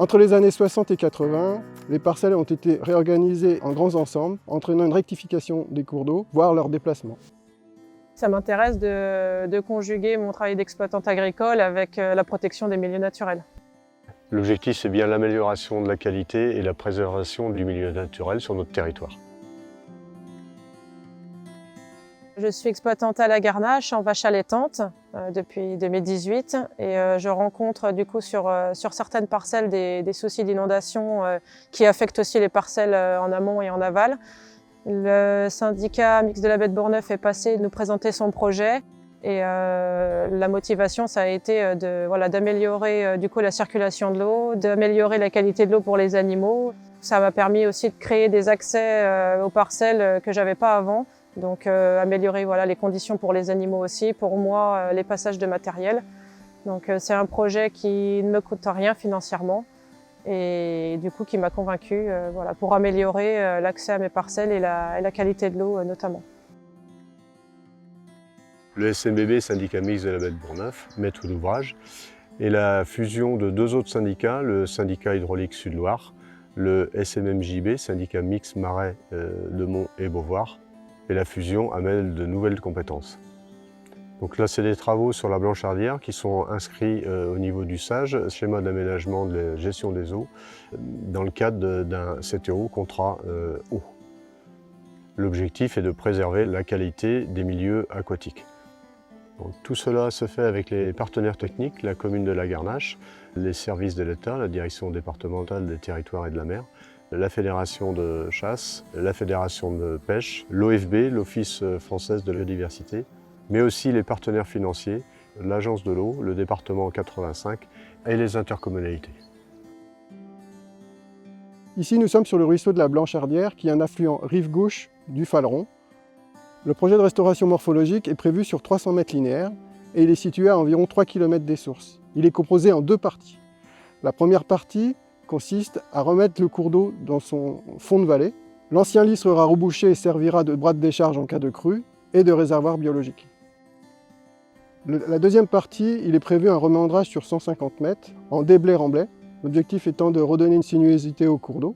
Entre les années 60 et 80, les parcelles ont été réorganisées en grands ensembles, entraînant une rectification des cours d'eau, voire leur déplacement. Ça m'intéresse de conjuguer mon travail d'exploitante agricole avec la protection des milieux naturels. L'objectif, c'est bien l'amélioration de la qualité et la préservation du milieu naturel sur notre territoire. Je suis exploitante à la Garnache en vache allaitante depuis 2018 et je rencontre du coup sur certaines parcelles des soucis d'inondation qui affectent aussi les parcelles en amont et en aval. Le syndicat mixte de la baie de Bourgneuf est passé nous présenter son projet et la motivation ça a été d'améliorer du coup la circulation de l'eau, d'améliorer la qualité de l'eau pour les animaux. Ça m'a permis aussi de créer des accès aux parcelles que j'avais pas avant. Donc améliorer les conditions pour les animaux aussi, pour moi les passages de matériel. Donc c'est un projet qui ne me coûte rien financièrement et du coup qui m'a convaincue pour améliorer l'accès à mes parcelles et la qualité de l'eau notamment. Le SMBB, syndicat mixte de la baie de Bourgneuf, maître d'ouvrage, et la fusion de deux autres syndicats, le syndicat hydraulique Sud-Loire, le SMMJB, syndicat mixte marais de Mont et Beauvoir, et la fusion amène de nouvelles compétences. Donc là, c'est des travaux sur la Blanchardière qui sont inscrits au niveau du SAGE, schéma d'aménagement de la gestion des eaux, dans le cadre d'un CTO, contrat eau. L'objectif est de préserver la qualité des milieux aquatiques. Donc, tout cela se fait avec les partenaires techniques, la commune de la Garnache, les services de l'État, la direction départementale des territoires et de la mer, la fédération de chasse, la fédération de pêche, l'OFB, l'Office française de la biodiversité, mais aussi les partenaires financiers, l'Agence de l'eau, le département 85 et les intercommunalités. Ici, nous sommes sur le ruisseau de la Blanchardière, qui est un affluent rive gauche du Faleron. Le projet de restauration morphologique est prévu sur 300 mètres linéaires et il est situé à environ 3 km des sources. Il est composé en deux parties. La première partie consiste à remettre le cours d'eau dans son fond de vallée. L'ancien lit sera rebouché et servira de bras de décharge en cas de crue et de réservoir biologique. La deuxième partie, il est prévu un remandrage sur 150 mètres en déblai-remblai, l'objectif étant de redonner une sinuosité au cours d'eau.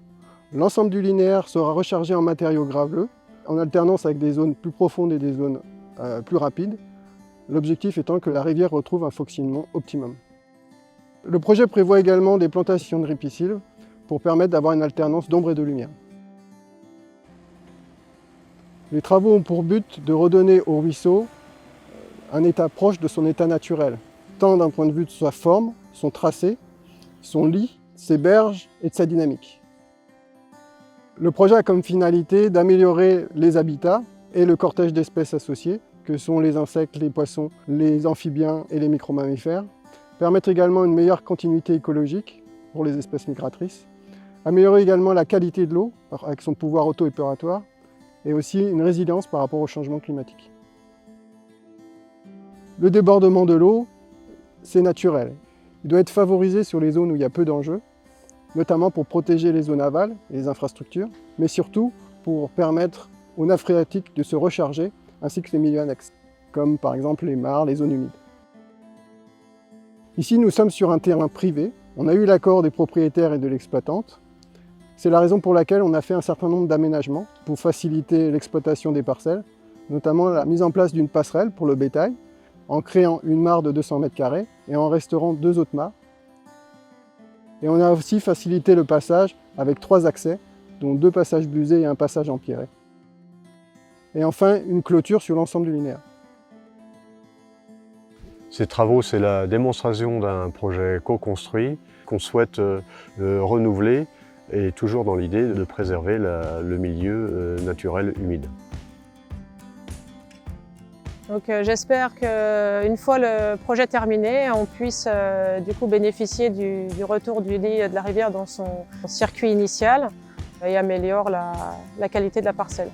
L'ensemble du linéaire sera rechargé en matériaux graveleux, en alternance avec des zones plus profondes et des zones plus rapides, l'objectif étant que la rivière retrouve un fonctionnement optimum. Le projet prévoit également des plantations de ripisylves pour permettre d'avoir une alternance d'ombre et de lumière. Les travaux ont pour but de redonner au ruisseau un état proche de son état naturel, tant d'un point de vue de sa forme, son tracé, son lit, ses berges et de sa dynamique. Le projet a comme finalité d'améliorer les habitats et le cortège d'espèces associées, que sont les insectes, les poissons, les amphibiens et les micro-mammifères, permettre également une meilleure continuité écologique pour les espèces migratrices, améliorer également la qualité de l'eau avec son pouvoir auto-épuratoire et aussi une résilience par rapport au changement climatique. Le débordement de l'eau, c'est naturel. Il doit être favorisé sur les zones où il y a peu d'enjeux, notamment pour protéger les zones aval et les infrastructures, mais surtout pour permettre aux nappes phréatiques de se recharger, ainsi que les milieux annexes, comme par exemple les mares, les zones humides. Ici, nous sommes sur un terrain privé. On a eu l'accord des propriétaires et de l'exploitante. C'est la raison pour laquelle on a fait un certain nombre d'aménagements pour faciliter l'exploitation des parcelles, notamment la mise en place d'une passerelle pour le bétail, en créant une mare de 200 m² et en restaurant deux autres mares. Et on a aussi facilité le passage avec 3 accès, dont 2 passages busés et un passage empierré. Et enfin, une clôture sur l'ensemble du linéaire. Ces travaux, c'est la démonstration d'un projet co-construit qu'on souhaite renouveler et toujours dans l'idée de préserver le milieu naturel humide. Donc j'espère qu'une fois le projet terminé, on puisse du coup bénéficier du retour du lit de la rivière dans son circuit initial et améliorer la qualité de la parcelle.